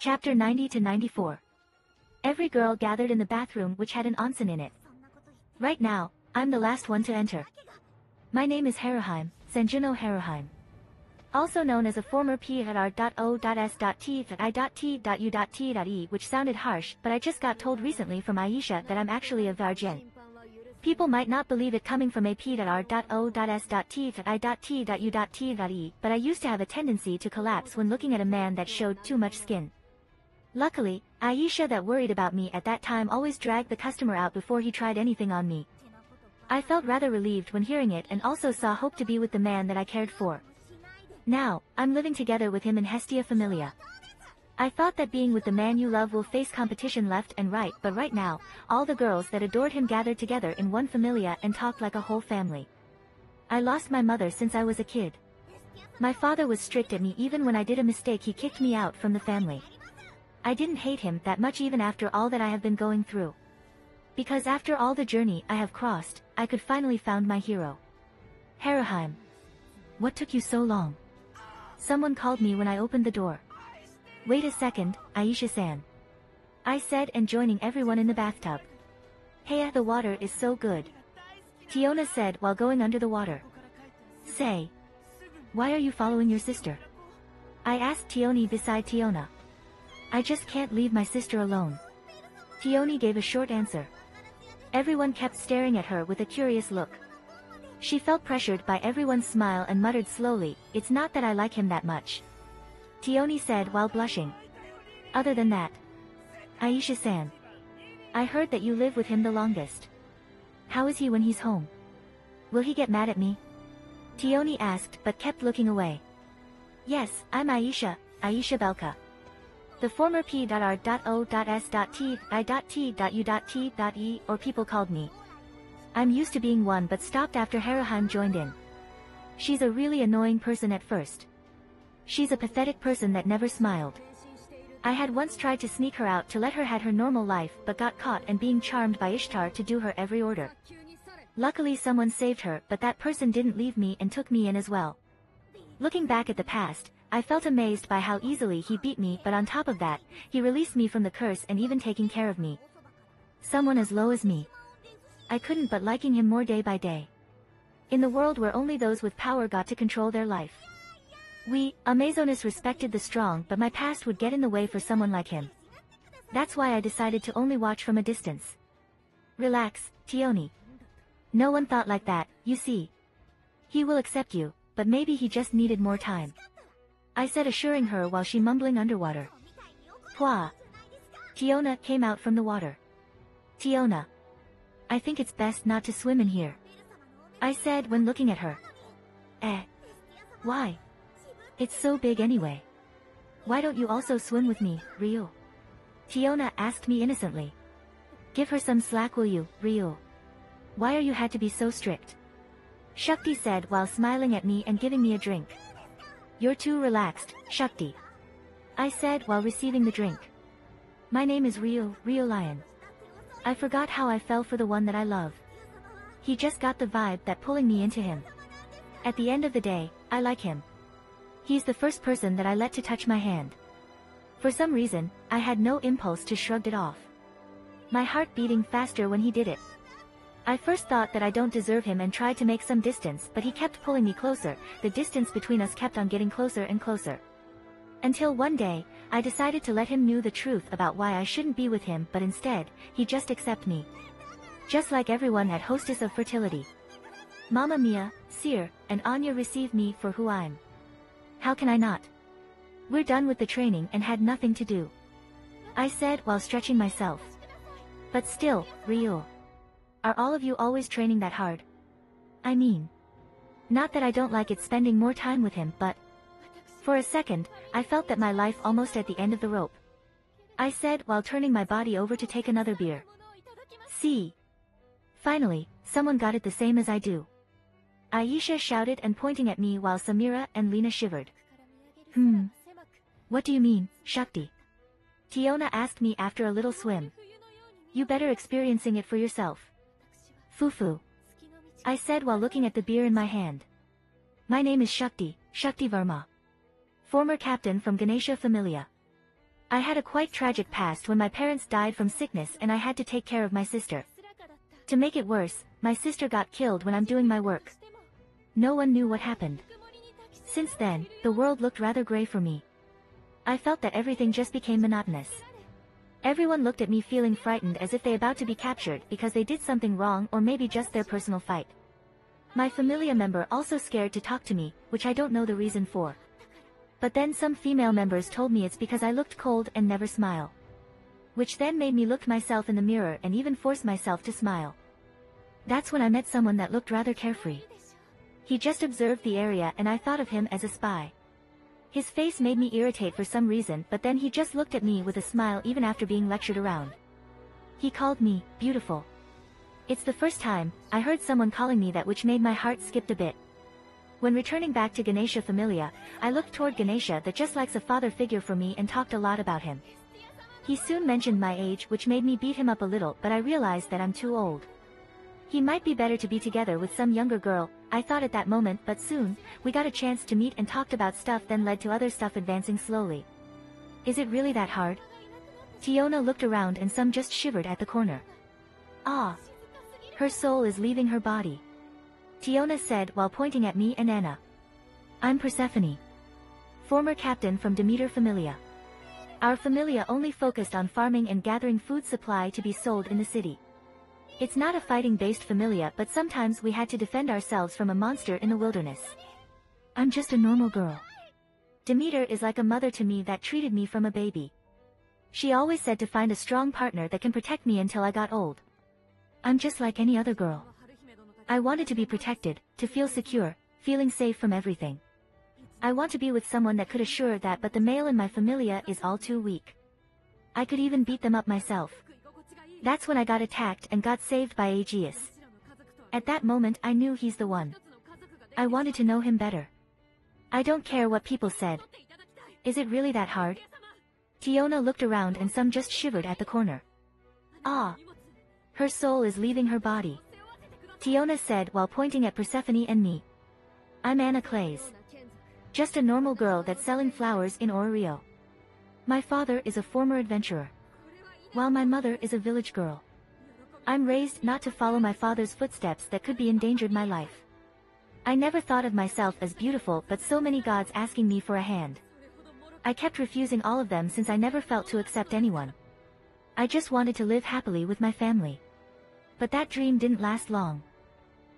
Chapter 90 to 94. Every girl gathered in the bathroom which had an onsen in it. Right now, I'm the last one to enter. My name is Haruheim, Sanjuno Haruheim. Also known as a former P.R.O.S.T.I.T.U.T.E, which sounded harsh, but I just got told recently from Aisha that I'm actually a Vargen. People might not believe it coming from a P.R.O.S.T.I.T.U.T.E, but I used to have a tendency to collapse when looking at a man that showed too much skin. Luckily, Aisha that worried about me at that time always dragged the customer out before he tried anything on me. I felt rather relieved when hearing it and also saw hope to be with the man that I cared for. Now, I'm living together with him in Hestia Familia. I thought that being with the man you love will face competition left and right, but right now, all the girls that adored him gathered together in one familia and talked like a whole family. I lost my mother since I was a kid. My father was strict at me. Even when I did a mistake he kicked me out from the family. I didn't hate him that much even after all that I have been going through. Because after all the journey I have crossed, I could finally found my hero. Haruheim. What took you so long? Someone called me when I opened the door. Wait a second, Aisha-san. I said and joining everyone in the bathtub. Hey, the water is so good. Tiona said while going under the water. Say. Why are you following your sister? I asked Tioni beside Tiona. I just can't leave my sister alone. Tioni gave a short answer. Everyone kept staring at her with a curious look. She felt pressured by everyone's smile and muttered slowly, it's not that I like him that much. Tioni said while blushing. Other than that. Aisha-san. I heard that you live with him the longest. How is he when he's home? Will he get mad at me? Tioni asked but kept looking away. Yes, I'm Aisha, Aisha Belka. The former P.R.O.S.T.I.T.U.T.E, or people called me. I'm used to being one but stopped after Haruheim joined in. She's a really annoying person at first. She's a pathetic person that never smiled. I had once tried to sneak her out to let her had her normal life but got caught and being charmed by Ishtar to do her every order. Luckily someone saved her, but that person didn't leave me and took me in as well. Looking back at the past, I felt amazed by how easily he beat me, but on top of that, he released me from the curse and even taking care of me. Someone as low as me. I couldn't but liking him more day by day. In the world where only those with power got to control their life. We, Amazonas respected the strong, but my past would get in the way for someone like him. That's why I decided to only watch from a distance. Relax, Tioni. No one thought like that, you see. He will accept you, but maybe he just needed more time. I said assuring her while she mumbling underwater. Hua. Tiona came out from the water. Tiona. I think it's best not to swim in here. I said when looking at her. Why? It's so big anyway. Why don't you also swim with me, Ryu? Tiona asked me innocently. Give her some slack will you, Ryu? Why are you had to be so strict? Shakti said while smiling at me and giving me a drink. You're too relaxed, Shakti. I said while receiving the drink. My name is Rio Lion. I forgot how I fell for the one that I love. He just got the vibe that pulling me into him. At the end of the day, I like him. He's the first person that I let to touch my hand. For some reason, I had no impulse to shrug it off. My heart beating faster when he did it. I first thought that I don't deserve him and tried to make some distance, but he kept pulling me closer. The distance between us kept on getting closer and closer. Until one day, I decided to let him know the truth about why I shouldn't be with him, but instead, he just accept me. Just like everyone at Hostess of Fertility. Mama Mia, Seer, and Anya receive me for who I'm. How can I not? We're done with the training and had nothing to do. I said while stretching myself. But still, Ryo. Are all of you always training that hard? I mean. Not that I don't like it spending more time with him, but. For a second, I felt that my life almost at the end of the rope. I said while turning my body over to take another beer. See. Finally, someone got it the same as I do. Aisha shouted and pointing at me while Samira and Lena shivered. What do you mean, Shakti? Tiona asked me after a little swim. You better experiencing it for yourself. Fufu. I said while looking at the beer in my hand. My name is Shakti Varma. Former captain from Ganesha Familia. I had a quite tragic past when my parents died from sickness and I had to take care of my sister. To make it worse, my sister got killed when I'm doing my work. No one knew what happened. Since then, the world looked rather grey for me. I felt that everything just became monotonous. Everyone looked at me feeling frightened as if they about to be captured because they did something wrong or maybe just their personal fight. My familia member also scared to talk to me, which I don't know the reason for. But then some female members told me it's because I looked cold and never smile. Which then made me look myself in the mirror and even force myself to smile. That's when I met someone that looked rather carefree. He just observed the area and I thought of him as a spy. His face made me irritate for some reason, but then he just looked at me with a smile even after being lectured around. He called me beautiful. It's the first time I heard someone calling me that, which made my heart skip a bit. When returning back to Ganesha Familia, I looked toward Ganesha that just likes a father figure for me and talked a lot about him. He soon mentioned my age, which made me beat him up a little, but I realized that I'm too old. He might be better to be together with some younger girl, I thought at that moment, but soon, we got a chance to meet and talked about stuff, then led to other stuff advancing slowly. Is it really that hard? Tiona looked around and some just shivered at the corner. Ah. Her soul is leaving her body. Tiona said while pointing at me and Anna. I'm Persephone. Former captain from Demeter Familia. Our familia only focused on farming and gathering food supply to be sold in the city. It's not a fighting-based familia, but sometimes we had to defend ourselves from a monster in the wilderness. I'm just a normal girl. Demeter is like a mother to me that treated me from a baby. She always said to find a strong partner that can protect me until I got old. I'm just like any other girl. I wanted to be protected, to feel secure, feeling safe from everything. I want to be with someone that could assure that, but the male in my familia is all too weak. I could even beat them up myself. That's when I got attacked and got saved by Aegeus. At that moment I knew he's the one. I wanted to know him better. I don't care what people said. Is it really that hard? Tiona looked around and some just shivered at the corner. Ah. Her soul is leaving her body. Tiona said while pointing at Persephone and me. I'm Anna Clays. Just a normal girl that's selling flowers in Orio. My father is a former adventurer, while my mother is a village girl. I'm raised not to follow my father's footsteps that could be endangered my life. I never thought of myself as beautiful, but so many gods asking me for a hand. I kept refusing all of them since I never felt to accept anyone. I just wanted to live happily with my family. But that dream didn't last long.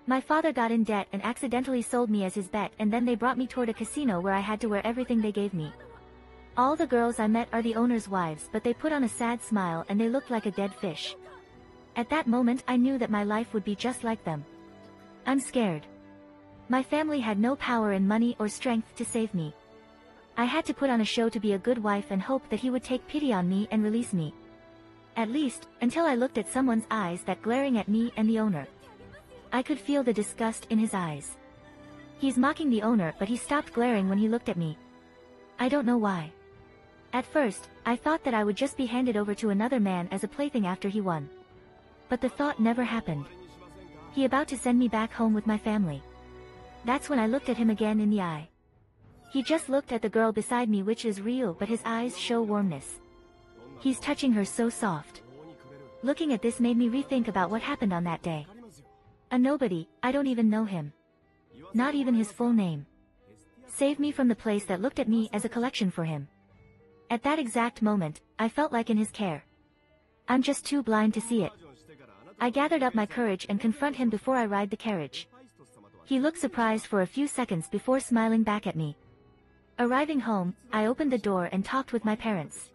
My father got in debt and accidentally sold me as his bet, and then they brought me toward a casino where I had to wear everything they gave me. All the girls I met are the owner's wives, but they put on a sad smile and they looked like a dead fish. At that moment I knew that my life would be just like them. I'm scared. My family had no power and money or strength to save me. I had to put on a show to be a good wife and hope that he would take pity on me and release me. At least, until I looked at someone's eyes that glaring at me and the owner. I could feel the disgust in his eyes. He's mocking the owner, but he stopped glaring when he looked at me. I don't know why. At first, I thought that I would just be handed over to another man as a plaything after he won. But the thought never happened. He about to send me back home with my family. That's when I looked at him again in the eye. He just looked at the girl beside me, which is real, but his eyes show warmness. He's touching her so soft. Looking at this made me rethink about what happened on that day. A nobody, I don't even know him. Not even his full name. Saved me from the place that looked at me as a collection for him. At that exact moment, I felt like in his care. I'm just too blind to see it. I gathered up my courage and confront him before I ride the carriage. He looked surprised for a few seconds before smiling back at me. Arriving home, I opened the door and talked with my parents.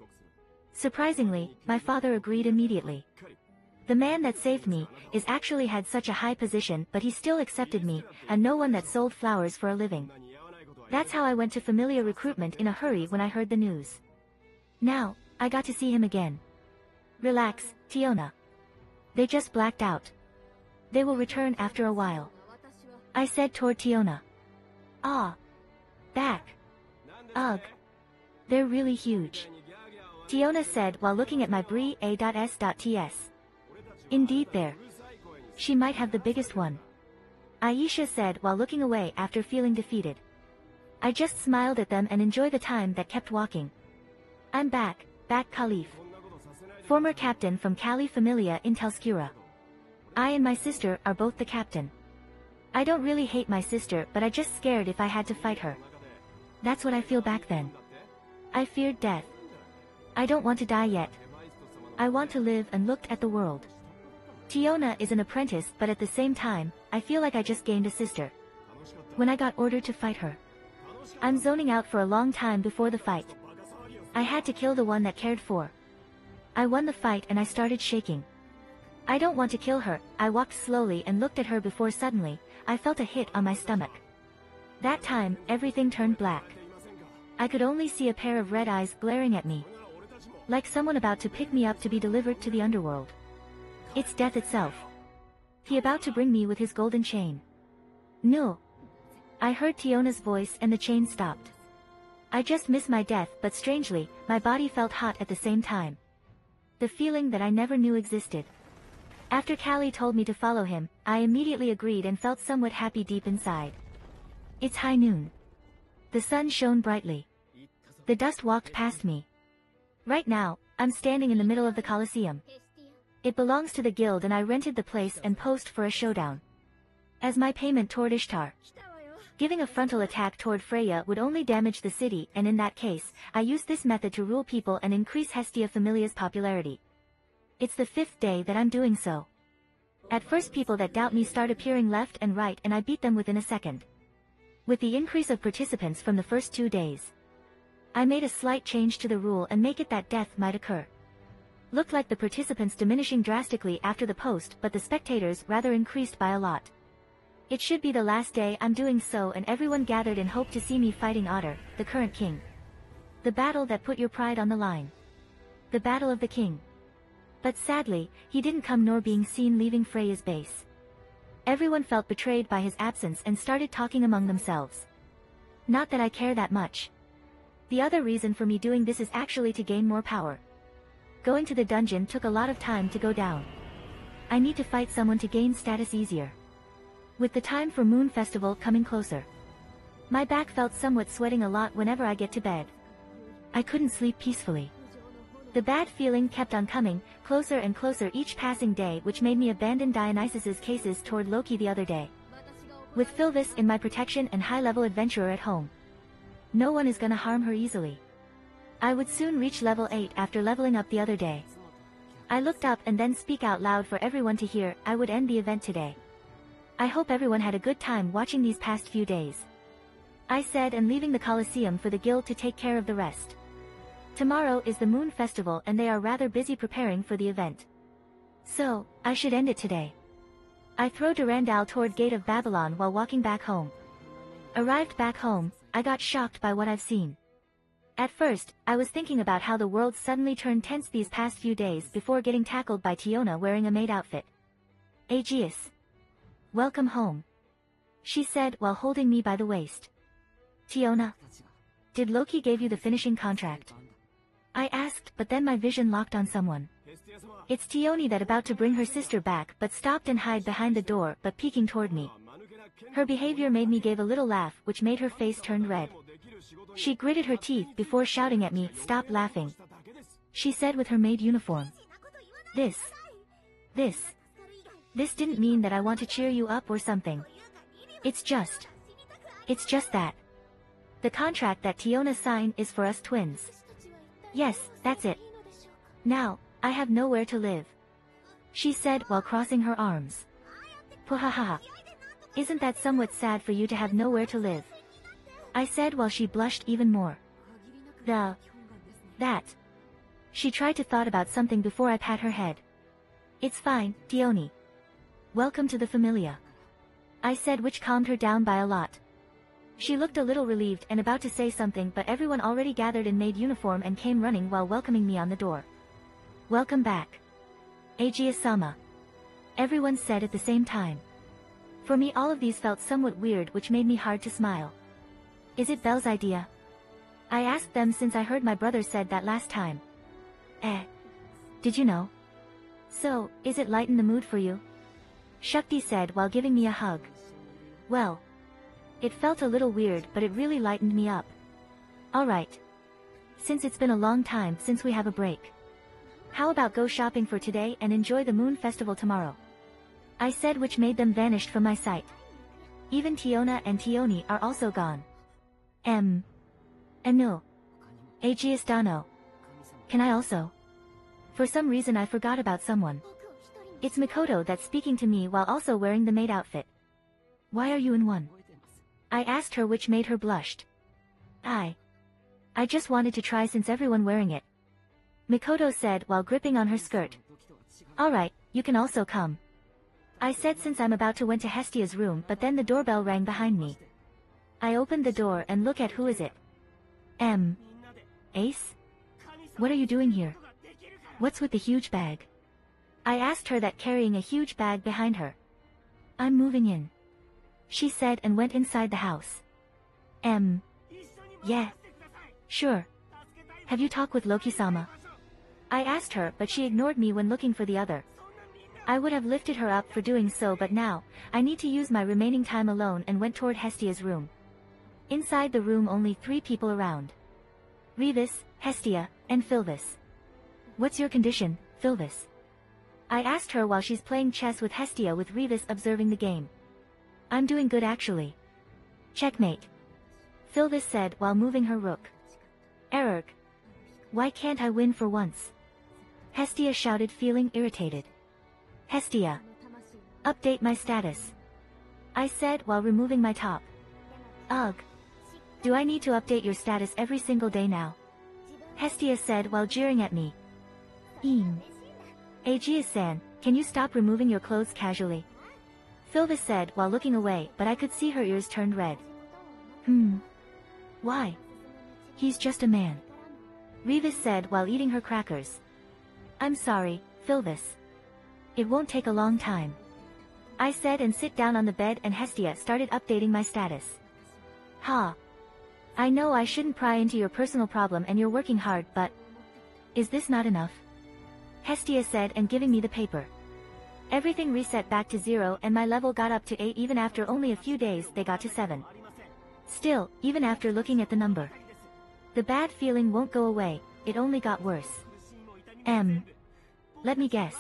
Surprisingly, my father agreed immediately. The man that saved me is actually had such a high position, but he still accepted me, and no one that sold flowers for a living. That's how I went to familiar recruitment in a hurry when I heard the news. Now, I got to see him again. Relax, Tiona. They just blacked out. They will return after a while. I said toward Tiona. Ah. Back. Ugh. They're really huge. Tiona said while looking at my Brie A.S.Ts. Indeed there. She might have the biggest one. Aisha said while looking away after feeling defeated. I just smiled at them and enjoyed the time that kept walking. I'm back, Bat Khalif. Former captain from Cali Familia in Telskura. I and my sister are both the captain. I don't really hate my sister, but I just scared if I had to fight her. That's what I feel back then. I feared death. I don't want to die yet. I want to live and looked at the world. Tiona is an apprentice, but at the same time, I feel like I just gained a sister. When I got ordered to fight her, I'm zoning out for a long time before the fight. I had to kill the one that cared for. I won the fight and I started shaking. I don't want to kill her. I walked slowly and looked at her before suddenly, I felt a hit on my stomach. That time, everything turned black. I could only see a pair of red eyes glaring at me. Like someone about to pick me up to be delivered to the underworld. It's death itself. He about to bring me with his golden chain. No. I heard Tiona's voice and the chain stopped. I just missed my death, but strangely, my body felt hot at the same time. The feeling that I never knew existed. After Callie told me to follow him, I immediately agreed and felt somewhat happy deep inside. It's high noon. The sun shone brightly. The dust walked past me. Right now, I'm standing in the middle of the Colosseum. It belongs to the guild and I rented the place and posed for a showdown. As my payment toward Ishtar. Giving a frontal attack toward Freya would only damage the city, and in that case, I used this method to rule people and increase Hestia Familia's popularity. It's the 5th day that I'm doing so. At first people that doubt me start appearing left and right and I beat them within a second. With the increase of participants from the first 2 days, I made a slight change to the rule and make it that death might occur. Looked like the participants diminishing drastically after the post, but the spectators rather increased by a lot. It should be the last day I'm doing so, and everyone gathered in hope to see me fighting Otter, the current king. The battle that put your pride on the line. The battle of the king. But sadly, he didn't come nor being seen leaving Freya's base. Everyone felt betrayed by his absence and started talking among themselves. Not that I care that much. The other reason for me doing this is actually to gain more power. Going to the dungeon took a lot of time to go down. I need to fight someone to gain status easier. With the time for Moon Festival coming closer, my back felt somewhat sweating a lot whenever I get to bed. I couldn't sleep peacefully. The bad feeling kept on coming, closer and closer each passing day, which made me abandon Dionysus's cases toward Loki the other day. With Phylvis in my protection and high-level adventurer at home, no one is gonna harm her easily. I would soon reach level 8 after leveling up the other day. I looked up and then speak out loud for everyone to hear. I would end the event today. I hope everyone had a good time watching these past few days. I said, and leaving the Colosseum for the guild to take care of the rest. Tomorrow is the Moon Festival and they are rather busy preparing for the event. So, I should end it today. I throw Durandal toward Gate of Babylon while walking back home. Arrived back home, I got shocked by what I've seen. At first, I was thinking about how the world suddenly turned tense these past few days before getting tackled by Tiona wearing a maid outfit. Aegeus. Welcome home. She said while holding me by the waist. Tiona. Did Loki give you the finishing contract? I asked, but then my vision locked on someone. It's Tioni that about to bring her sister back but stopped and hid behind the door but peeking toward me. Her behavior made me give a little laugh which made her face turn red. She gritted her teeth before shouting at me, stop laughing. She said with her maid uniform. This didn't mean that I want to cheer you up or something. It's just that. The contract that Tiona signed is for us twins. Yes, that's it. Now, I have nowhere to live. She said while crossing her arms. Puhahaha. Isn't that somewhat sad for you to have nowhere to live? I said while she blushed even more. That. She tried to thought about something before I pat her head. It's fine, Tioni. Welcome to the Familia. I said, which calmed her down by a lot. She looked a little relieved and about to say something, but everyone already gathered in maid uniform and came running while welcoming me on the door. Welcome back. Aegeus-sama. Everyone said at the same time. For me all of these felt somewhat weird, which made me hard to smile. Is it Belle's idea? I asked them since I heard my brother said that last time. Did you know? So, is it lighten the mood for you? Shakti said while giving me a hug. Well, it felt a little weird, but it really lightened me up. Alright. since it's been a long time since we have a break. How about go shopping for today and enjoy the moon festival tomorrow? I said, which made them vanished from my sight. Even Tiona and Tioni are also gone. No. Aegeus Dano. Can I also? For some reason I forgot about someone. It's Mikoto that's speaking to me while also wearing the maid outfit. Why are you in one? I asked her, which made her blushed. I just wanted to try since everyone wearing it. Mikoto said while gripping on her skirt. Alright, you can also come. I said since I'm about to went to Hestia's room, but then the doorbell rang behind me. I opened the door and look at who is it. Ace? What are you doing here? What's with the huge bag? I asked her that, carrying a huge bag behind her. I'm moving in, she said, and went inside the house. Yeah. Sure. Have you talked with Loki-sama? I asked her, but she ignored me when looking for the other. I would have lifted her up for doing so, but now, I need to use my remaining time alone and went toward Hestia's room. Inside the room only 3 people around. Revis, Hestia, and Philvis. What's your condition, Philvis? I asked her while she's playing chess with Hestia, with Revis observing the game. I'm doing good actually. Checkmate. Philvis said while moving her rook. Erg. Why can't I win for once? Hestia shouted, feeling irritated. Hestia. Update my status. I said while removing my top. Ugh. Do I need to update your status every single day now? Hestia said while jeering at me. Aegeus-san, can you stop removing your clothes casually? Philvis said while looking away, but I could see her ears turned red. Why? He's just a man. Revis said while eating her crackers. I'm sorry, Philvis. It won't take a long time. I said, and sit down on the bed, and Hestia started updating my status. Ha. I know I shouldn't pry into your personal problem and you're working hard, but is this not enough? Hestia said, and giving me the paper. Everything reset back to 0 and my level got up to 8. Even after only a few days they got to 7. Still, even after looking at the number, the bad feeling won't go away, it only got worse. Let me guess.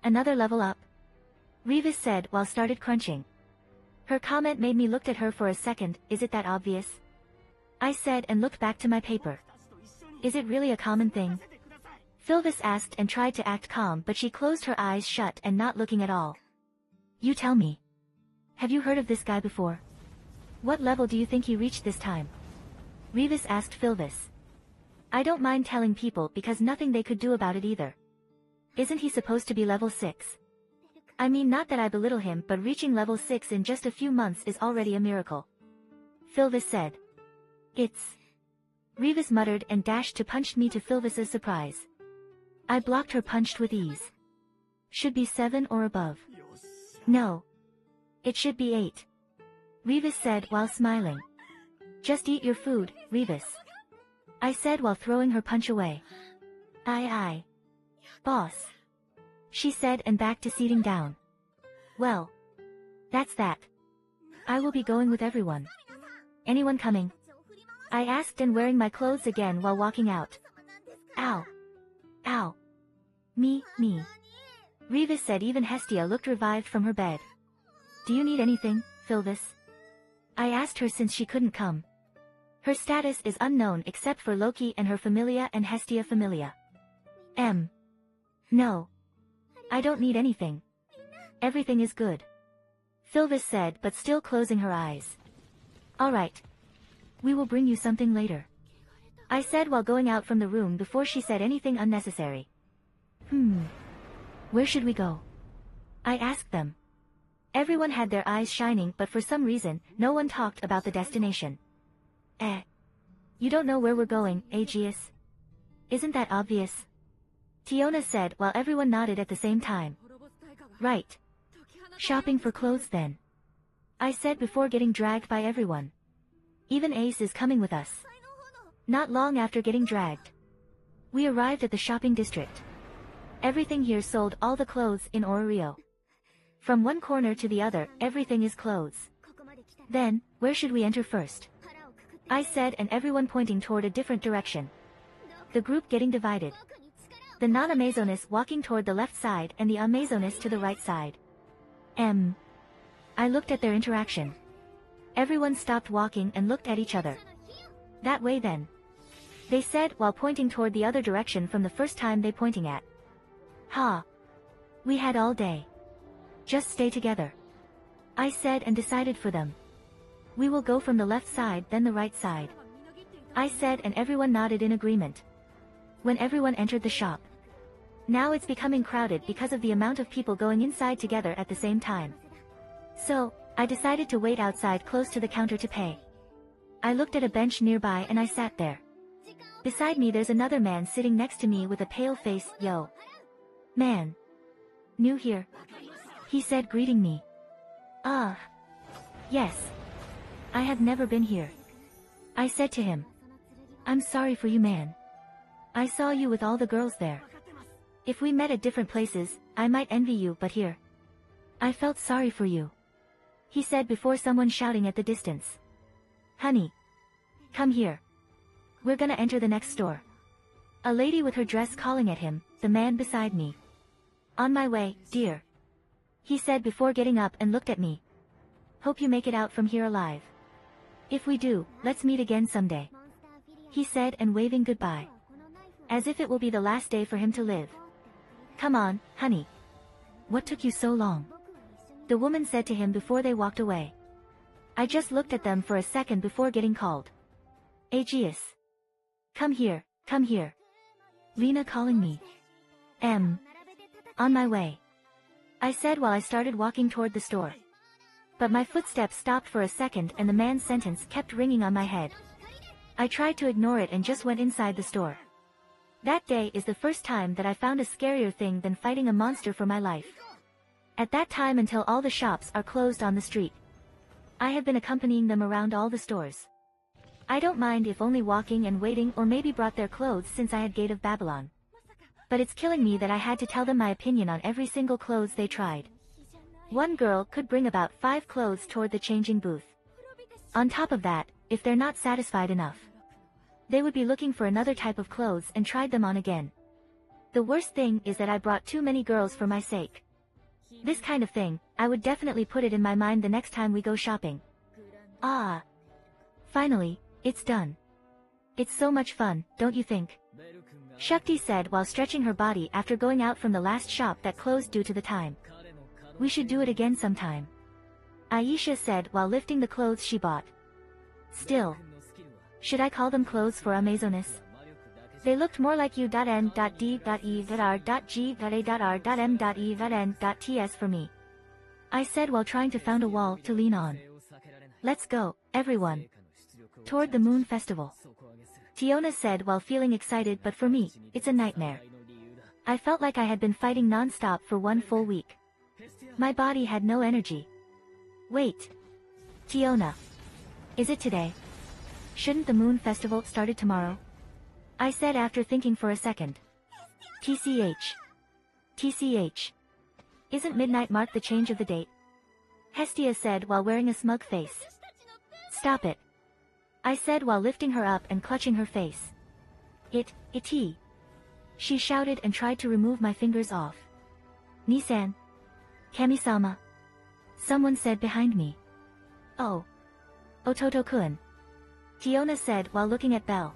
Another level up? Revis said while started crunching. Her comment made me looked at her for a second. Is it that obvious? I said, and looked back to my paper. Is it really a common thing? Philvis asked and tried to act calm, but she closed her eyes shut and not looking at all. You tell me. Have you heard of this guy before? What level do you think he reached this time? Revis asked Philvis. I don't mind telling people because nothing they could do about it either. Isn't he supposed to be level 6? I mean, not that I belittle him, but reaching level 6 in just a few months is already a miracle. Philvis said. It's... Revis muttered and dashed to punch me, to Philvis's surprise. I blocked her, punched with ease. Should be 7 or above. No. It should be 8. Revis said while smiling. Just eat your food, Revis. I said while throwing her punch away. Aye. Boss. She said, and back to seating down. Well. That's that. I will be going with everyone. Anyone coming? I asked, and wearing my clothes again while walking out. Ow. Me. Revis said. Even Hestia looked revived from her bed. Do you need anything, Philvis? I asked her since she couldn't come. Her status is unknown except for Loki and her familia and Hestia familia. No. I don't need anything. Everything is good. Philvis said, but still closing her eyes. Alright. We will bring you something later. I said while going out from the room before she said anything unnecessary. Where should we go? I asked them. Everyone had their eyes shining, but for some reason, no one talked about the destination. You don't know where we're going, Aegeus? Isn't that obvious? Tiona said while everyone nodded at the same time. Right. Shopping for clothes then. I said before getting dragged by everyone. Even Ace is coming with us. Not long after getting dragged, we arrived at the shopping district. Everything here sold all the clothes in Ororio. From one corner to the other, everything is clothes. Then, where should we enter first? I said, and everyone pointing toward a different direction. The group getting divided. The non-Amazoness walking toward the left side and the Amazoness to the right side. I looked at their interaction. Everyone stopped walking and looked at each other. That way then. They said while pointing toward the other direction from the first time they pointing at. Ha. We had all day. Just stay together. I said and decided for them. We will go from the left side then the right side. I said and everyone nodded in agreement. When everyone entered the shop. Now it's becoming crowded because of the amount of people going inside together at the same time. So, I decided to wait outside close to the counter to pay. I looked at a bench nearby and I sat there. Beside me there's another man sitting next to me with a pale face. Yo. Man. New here? He said greeting me. Yes. I have never been here. I said to him. I'm sorry for you man. I saw you with all the girls there. If we met at different places, I might envy you but here. I felt sorry for you. He said before someone shouting at the distance. Honey. Come here. We're gonna enter the next store. A lady with her dress calling at him, the man beside me. On my way, dear. He said before getting up and looked at me. Hope you make it out from here alive. If we do, let's meet again someday. He said and waving goodbye. As if it will be the last day for him to live. Come on, honey. What took you so long? The woman said to him before they walked away. I just looked at them for a second before getting called. Aegeus. Come here, come here. Lena calling me. On my way. I said while I started walking toward the store. But my footsteps stopped for a second and the man's sentence kept ringing on my head. I tried to ignore it and just went inside the store. That day is the first time that I found a scarier thing than fighting a monster for my life. At that time until all the shops are closed on the street. I have been accompanying them around all the stores. I don't mind if only walking and waiting or maybe brought their clothes since I had Gate of Babylon. But it's killing me that I had to tell them my opinion on every single clothes they tried. One girl could bring about 5 clothes toward the changing booth. On top of that, if they're not satisfied enough, they would be looking for another type of clothes and tried them on again. The worst thing is that I brought too many girls for my sake. This kind of thing, I would definitely put it in my mind the next time we go shopping. Finally, it's done. It's so much fun, don't you think? Shakti said while stretching her body after going out from the last shop that closed due to the time. We should do it again sometime. Aisha said while lifting the clothes she bought. Still. Should I call them clothes for Amazoness? They looked more like u.n.d.e.r.g.r.m.e.ts for me. I said while trying to find a wall to lean on. Let's go, everyone. Toward the Moon Festival. Tiona said while feeling excited but for me, it's a nightmare. I felt like I had been fighting non-stop for 1 full week. My body had no energy. Wait. Tiona. Is it today? Shouldn't the Moon Festival started tomorrow? I said after thinking for a second. TCH. Isn't midnight mark the change of the date? Hestia said while wearing a smug face. Stop it. I said while lifting her up and clutching her face. It. She shouted and tried to remove my fingers off. Nisan. Kami-sama. Someone said behind me. Oh. Ototo-kun. Tiona said while looking at Belle.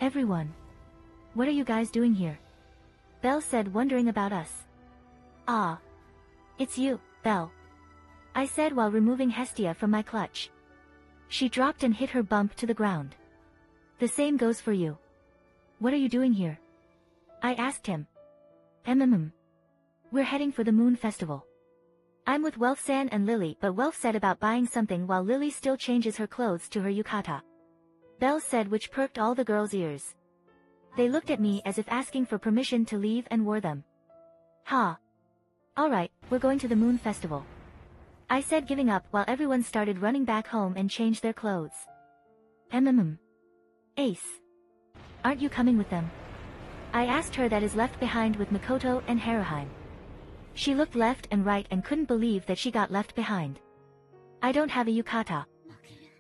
Everyone. What are you guys doing here? Belle said wondering about us. It's you, Belle. I said while removing Hestia from my clutch. She dropped and hit her bump to the ground. The same goes for you. What are you doing here? I asked him. We're heading for the Moon Festival. I'm with Welf-san and Lily but Welf said about buying something while Lily still changes her clothes to her yukata. Belle said which perked all the girls' ears. They looked at me as if asking for permission to leave and wore them. Alright, we're going to the Moon Festival. I said giving up while everyone started running back home and changed their clothes. Ace. Aren't you coming with them? I asked her that is left behind with Mikoto and Haruheim. She looked left and right and couldn't believe that she got left behind. I don't have a yukata.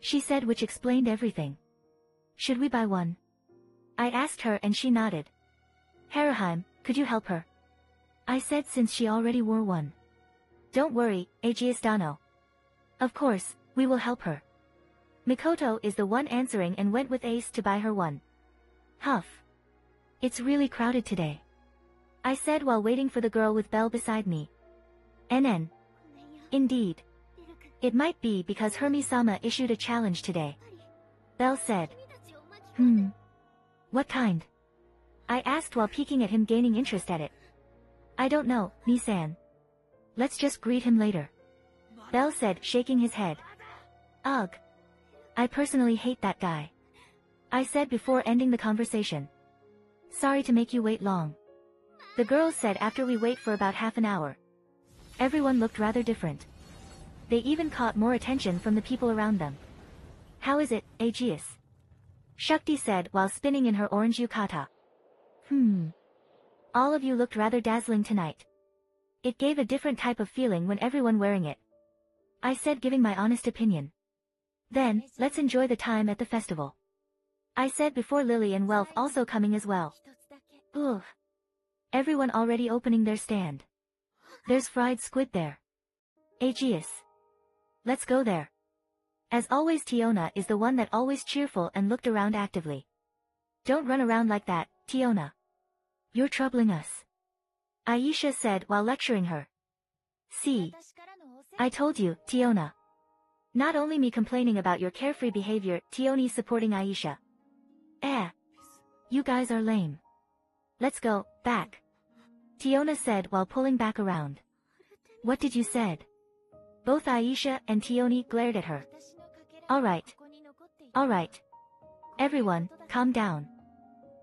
She said which explained everything. Should we buy one? I asked her and she nodded. Haruheim, could you help her? I said since she already wore one. Don't worry, Aegeus Dano. Of course, we will help her. Mikoto is the one answering and went with Ace to buy her one. Huff. It's really crowded today. I said while waiting for the girl with Belle beside me. NN. Indeed. It might be because Hermi-sama issued a challenge today. Belle said. What kind? I asked while peeking at him gaining interest at it. I don't know, Ni-san. Let's just greet him later. Belle said, shaking his head. Ugh. I personally hate that guy. I said before ending the conversation. Sorry to make you wait long. The girls said after we wait for about half an hour. Everyone looked rather different. They even caught more attention from the people around them. How is it, Aegeus? Shakti said while spinning in her orange yukata. All of you looked rather dazzling tonight. It gave a different type of feeling when everyone wearing it. I said giving my honest opinion. Then, let's enjoy the time at the festival. I said before Lily and Welf also coming as well. Ugh. Everyone already opening their stand. There's fried squid there. Aegeus. Let's go there. As always Tiona is the one that always cheerful and looked around actively. Don't run around like that, Tiona. You're troubling us. Aisha said while lecturing her. See. I told you, Tiona. Not only me complaining about your carefree behavior, Tioni supporting Aisha. You guys are lame. Let's go, back. Tiona said while pulling back around. What did you said? Both Aisha and Tioni glared at her. Alright. Alright. Everyone, calm down.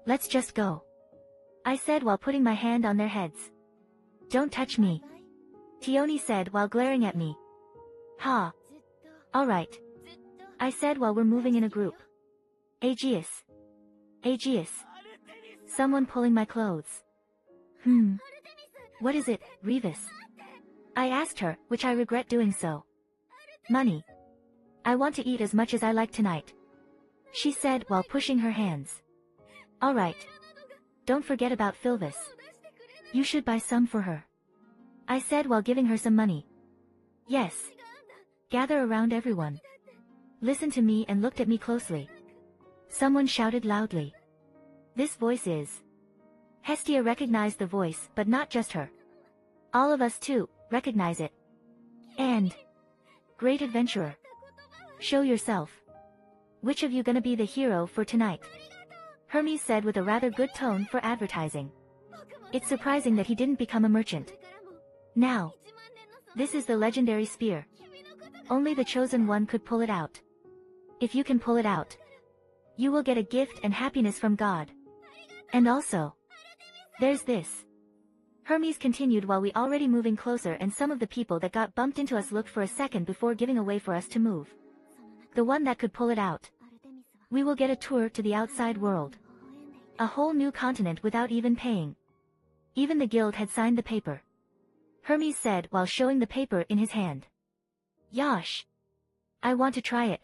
Let's just go. I said while putting my hand on their heads. Don't touch me. Tioni said while glaring at me. Ha. Alright. I said while we're moving in a group. Aegeus. Aegeus. Someone pulling my clothes. What is it, Revis? I asked her, which I regret doing so. Money. I want to eat as much as I like tonight. She said while pushing her hands. Alright. Don't forget about Philvis. You should buy some for her. I said while giving her some money. Yes. Gather around everyone. Listen to me and looked at me closely. Someone shouted loudly. This voice is. Hestia recognized the voice, but not just her. All of us too, recognize it. And. Great adventurer. Show yourself. Which of you gonna be the hero for tonight? Hermes said with a rather good tone for advertising. It's surprising that he didn't become a merchant. Now. This is the legendary spear. Only the chosen one could pull it out. If you can pull it out, you will get a gift and happiness from God. And also, there's this. Hermes continued while we already moving closer and some of the people that got bumped into us looked for a second before giving away for us to move. The one that could pull it out. We will get a tour to the outside world. A whole new continent without even paying. Even the guild had signed the paper. Hermes said while showing the paper in his hand. Yosh. I want to try it.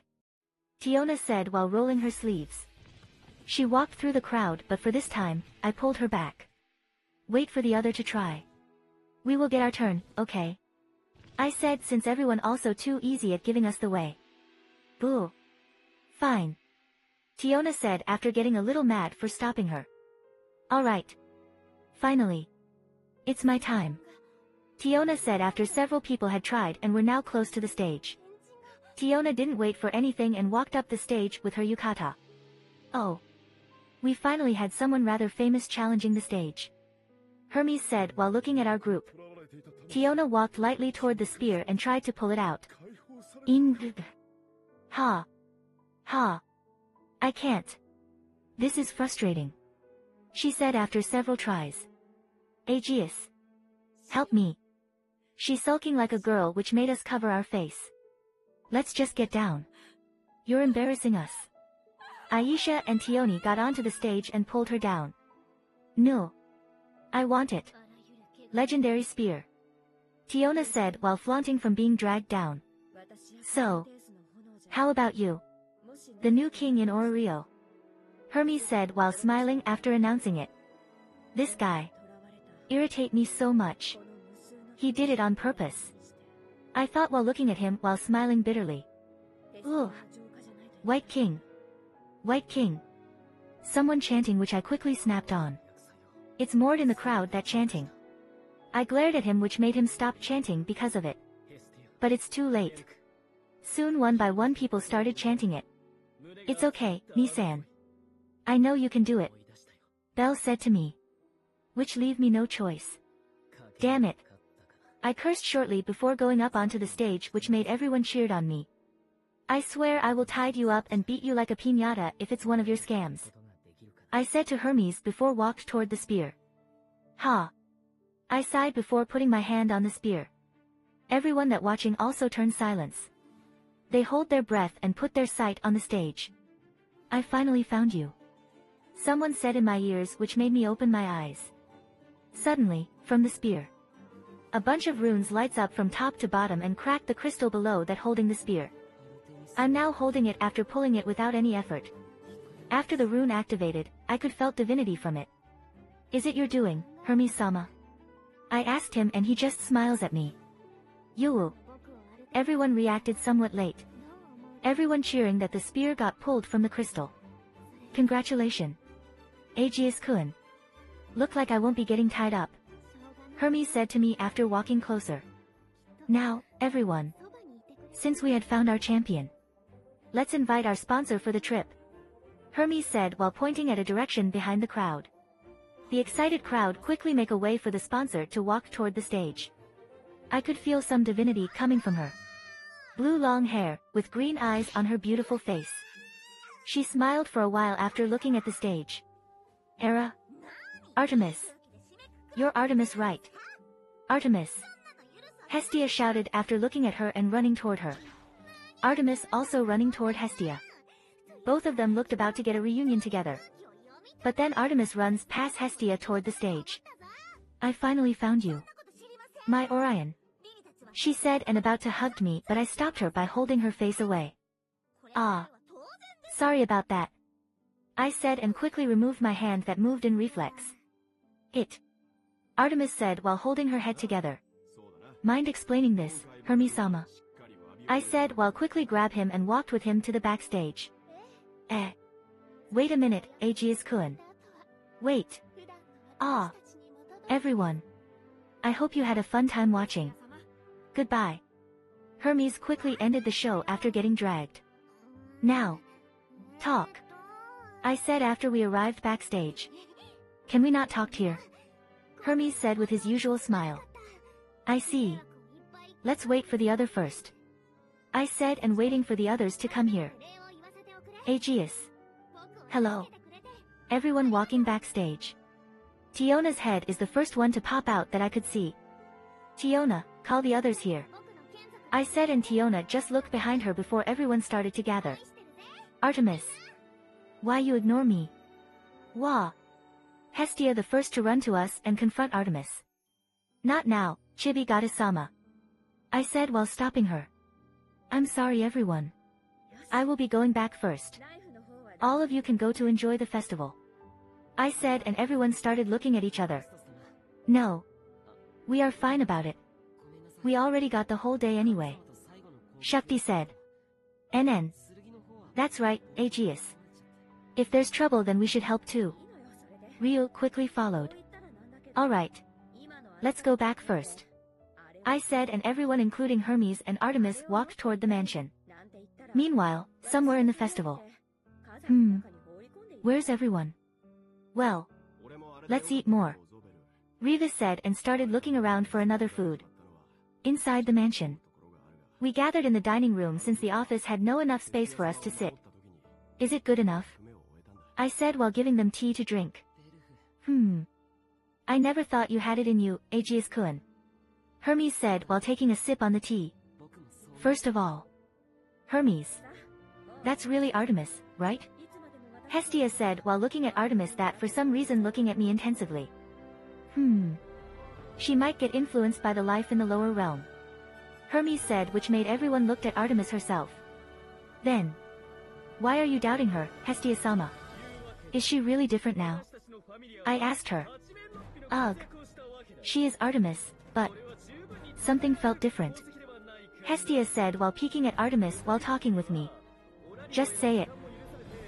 Tiona said while rolling her sleeves. She walked through the crowd but for this time, I pulled her back. Wait for the other to try. We will get our turn, okay? I said since everyone also too easy at giving us the way. Boo. Fine. Tiona said after getting a little mad for stopping her. Alright. Finally. It's my time. Tiona said after several people had tried and were now close to the stage. Tiona didn't wait for anything and walked up the stage with her yukata. Oh. We finally had someone rather famous challenging the stage. Hermes said while looking at our group. Tiona walked lightly toward the spear and tried to pull it out. Ingrid. Ha. Ha. I can't. This is frustrating. She said after several tries. Aegeus. Help me. She's sulking like a girl which made us cover our face. Let's just get down. You're embarrassing us. Aisha and Tioni got onto the stage and pulled her down. No. I want it. Legendary spear. Tiona said while flaunting from being dragged down. So. How about you? The new king in Orario. Hermes said while smiling after announcing it. This guy irritate me so much. He did it on purpose. I thought while looking at him while smiling bitterly. Ugh. White King. White King. Someone chanting which I quickly snapped on. It's moored in the crowd that chanting. I glared at him which made him stop chanting because of it. But it's too late. Soon one by one people started chanting it. It's okay, Ni-san. I know you can do it. Belle said to me. Which leave me no choice. Damn it. I cursed shortly before going up onto the stage which made everyone cheered on me. I swear I will tie you up and beat you like a piñata if it's one of your scams. I said to Hermes before walked toward the spear. Ha. I sighed before putting my hand on the spear. Everyone that watching also turned silence. They hold their breath and put their sight on the stage. I finally found you. Someone said in my ears which made me open my eyes. Suddenly, from the spear, a bunch of runes lights up from top to bottom and cracked the crystal below that holding the spear. I'm now holding it after pulling it without any effort. After the rune activated, I could felt divinity from it. Is it your doing, Hermes-sama? I asked him and he just smiles at me. Yoo. Everyone reacted somewhat late. Everyone cheering that the spear got pulled from the crystal. Congratulations. Aegeus-kun. Look like I won't be getting tied up. Hermes said to me after walking closer. Now, everyone. Since we had found our champion, let's invite our sponsor for the trip. Hermes said while pointing at a direction behind the crowd. The excited crowd quickly make a way for the sponsor to walk toward the stage. I could feel some divinity coming from her. Blue long hair, with green eyes on her beautiful face. She smiled for a while after looking at the stage. Hera? Artemis. You're Artemis, right? Artemis. Hestia shouted after looking at her and running toward her. Artemis also running toward Hestia. Both of them looked about to get a reunion together. But then Artemis runs past Hestia toward the stage. I finally found you. My Orion. She said and about to hug me, but I stopped her by holding her face away. Ah. Sorry about that. I said and quickly removed my hand that moved in reflex. It. Artemis said while holding her head together. Mind explaining this, Hermes-sama? I said while quickly grabbed him and walked with him to the backstage. Wait a minute, Aegeus-kun. Wait. Ah. Everyone. I hope you had a fun time watching. Goodbye. Hermes quickly ended the show after getting dragged. Now. Talk. I said after we arrived backstage. Can we not talk here? Hermes said with his usual smile. I see. Let's wait for the other first. I said and waiting for the others to come here. Aegeus. Hello. Everyone walking backstage. Tiona's head is the first one to pop out that I could see. Tiona, call the others here. I said and Tiona just looked behind her before everyone started to gather. Artemis. Why you ignore me? Wah. Hestia the first to run to us and confront Artemis. Not now, Chibi Goddess-sama. I said while stopping her. I'm sorry everyone. I will be going back first. All of you can go to enjoy the festival. I said and everyone started looking at each other. No. We are fine about it. We already got the whole day anyway. Shakti said. NN. That's right, Aegeus. If there's trouble then we should help too. Ryu quickly followed. Alright. Let's go back first. I said and everyone including Hermes and Artemis walked toward the mansion. Meanwhile, somewhere in the festival. Where's everyone? Well. Let's eat more. Riva said and started looking around for another food. Inside the mansion. We gathered in the dining room since the office had no enough space for us to sit. Is it good enough? I said while giving them tea to drink. I never thought you had it in you, Aegeus-kun. Hermes said while taking a sip on the tea. First of all. Hermes. That's really Artemis, right? Hestia said while looking at Artemis that for some reason looking at me intensively. She might get influenced by the life in the lower realm. Hermes said which made everyone looked at Artemis herself. Then. Why are you doubting her, Hestia-sama? Is she really different now? I asked her. Ugh. She is Artemis, but something felt different. Hestia said while peeking at Artemis while talking with me. Just say it.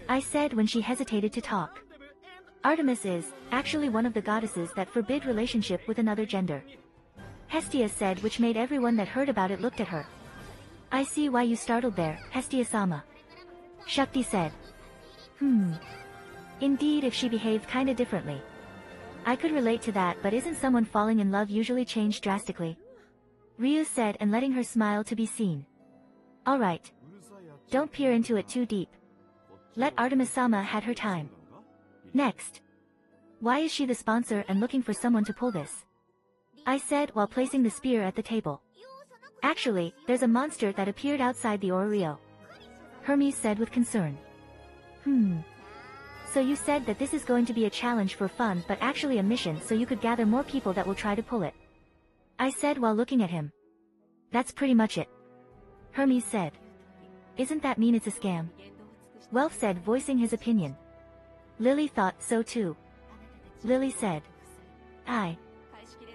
I said when she hesitated to talk. Artemis is, actually one of the goddesses that forbid relationship with another gender. Hestia said, which made everyone that heard about it looked at her. I see why you startled there, Hestia-sama. Shakti said. Indeed, if she behaved kinda differently. I could relate to that, but isn't someone falling in love usually changed drastically? Ryu said, and letting her smile to be seen. Alright. Don't peer into it too deep. Let Artemis-sama had her time. Next. Why is she the sponsor and looking for someone to pull this? I said while placing the spear at the table. Actually, there's a monster that appeared outside the Oreo. Hermes said with concern. So you said that this is going to be a challenge for fun but actually a mission so you could gather more people that will try to pull it. I said while looking at him. That's pretty much it. Hermes said. Isn't that mean it's a scam? Welf said, voicing his opinion. Lily thought so too. Lily said.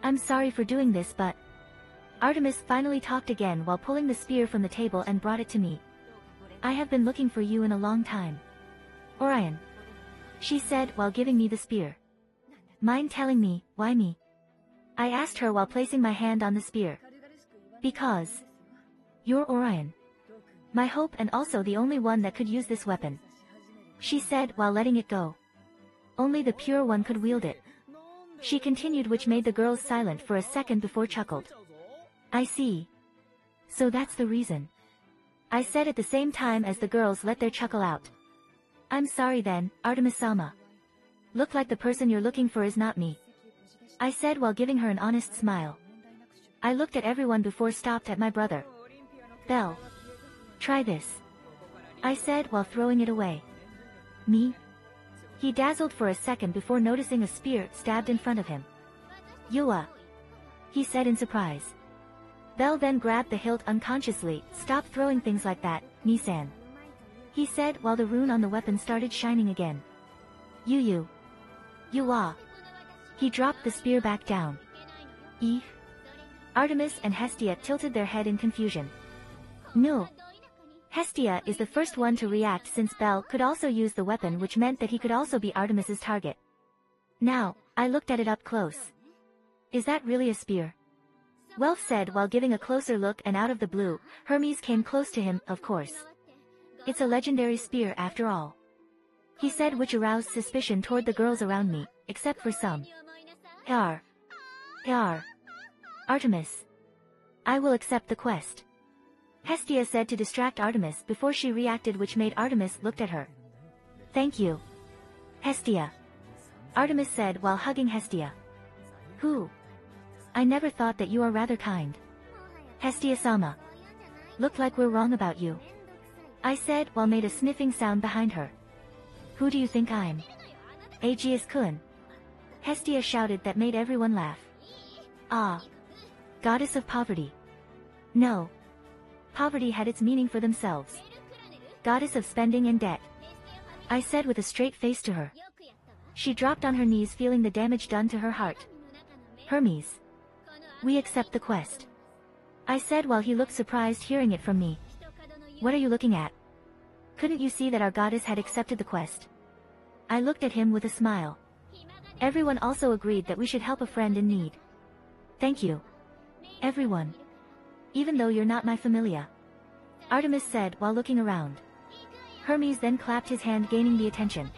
I'm sorry for doing this, but... Artemis finally talked again while pulling the spear from the table and brought it to me. I have been looking for you in a long time. Orion. She said while giving me the spear. Mind telling me, why me? I asked her while placing my hand on the spear. Because... You're Orion. My hope and also the only one that could use this weapon. She said while letting it go. Only the pure one could wield it. She continued, which made the girls silent for a second before chuckled. I see. So that's the reason. I said at the same time as the girls let their chuckle out. I'm sorry then, Artemis-sama. Look like the person you're looking for is not me. I said while giving her an honest smile. I looked at everyone before stopped at my brother. Belle. Try this. I said while throwing it away. Me? He dazzled for a second before noticing a spear stabbed in front of him. Yua. He said in surprise. Belle then grabbed the hilt unconsciously. Stop throwing things like that, Nisan. He said while the rune on the weapon started shining again. Yua. He dropped the spear back down. Artemis and Hestia tilted their head in confusion. No. Hestia is the first one to react since Belle could also use the weapon, which meant that he could also be Artemis's target. Now, I looked at it up close. Is that really a spear? Welf said while giving a closer look, and out of the blue, Hermes came close to him, of course. It's a legendary spear after all. He said, which aroused suspicion toward the girls around me, except for some. Artemis. I will accept the quest. Hestia said to distract Artemis before she reacted, which made Artemis looked at her. Thank you. Hestia. Artemis said while hugging Hestia. Who? I never thought that you are rather kind. Hestia-sama. Look like we're wrong about you. I said while made a sniffing sound behind her. Who do you think I'm? Aegeus-kun. Hestia shouted, that made everyone laugh. Ah. Goddess of poverty. No. Poverty had its meaning for themselves. Goddess of spending and debt. I said with a straight face to her. She dropped on her knees, feeling the damage done to her heart. Hermes. We accept the quest. I said while he looked surprised hearing it from me. What are you looking at? Couldn't you see that our goddess had accepted the quest? I looked at him with a smile. Everyone also agreed that we should help a friend in need. Thank you. Everyone. Even though you're not my familia. Artemis said while looking around. Hermes then clapped his hand, gaining the attention.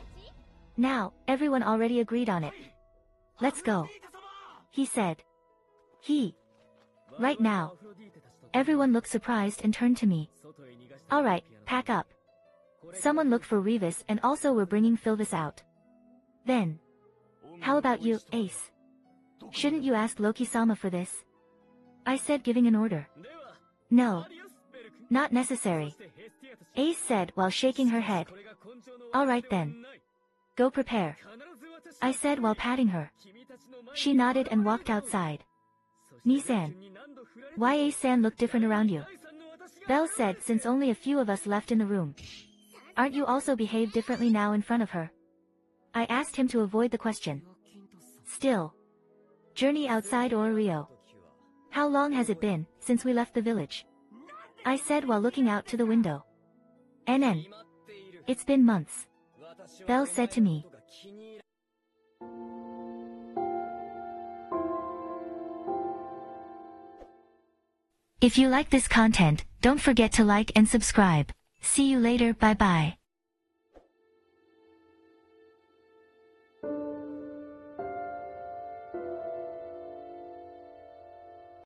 Now, everyone already agreed on it. Let's go. He said. Right now. Everyone looked surprised and turned to me. Alright, pack up. Someone looked for Revis, and also we're bringing Philvis out. Then. How about you, Ace? Shouldn't you ask Loki-sama for this? I said, giving an order. No. Not necessary. Ace said while shaking her head. Alright then. Go prepare. I said while patting her. She nodded and walked outside. Nisan. Why Ace-san look different around you? Belle said, since only a few of us left in the room. Aren't you also behave differently now in front of her? I asked him to avoid the question. Still. Journey outside Rio. How long has it been since we left the village? I said while looking out to the window. NN. It's been months. Belle said to me. If you like this content, don't forget to like and subscribe. See you later, bye bye.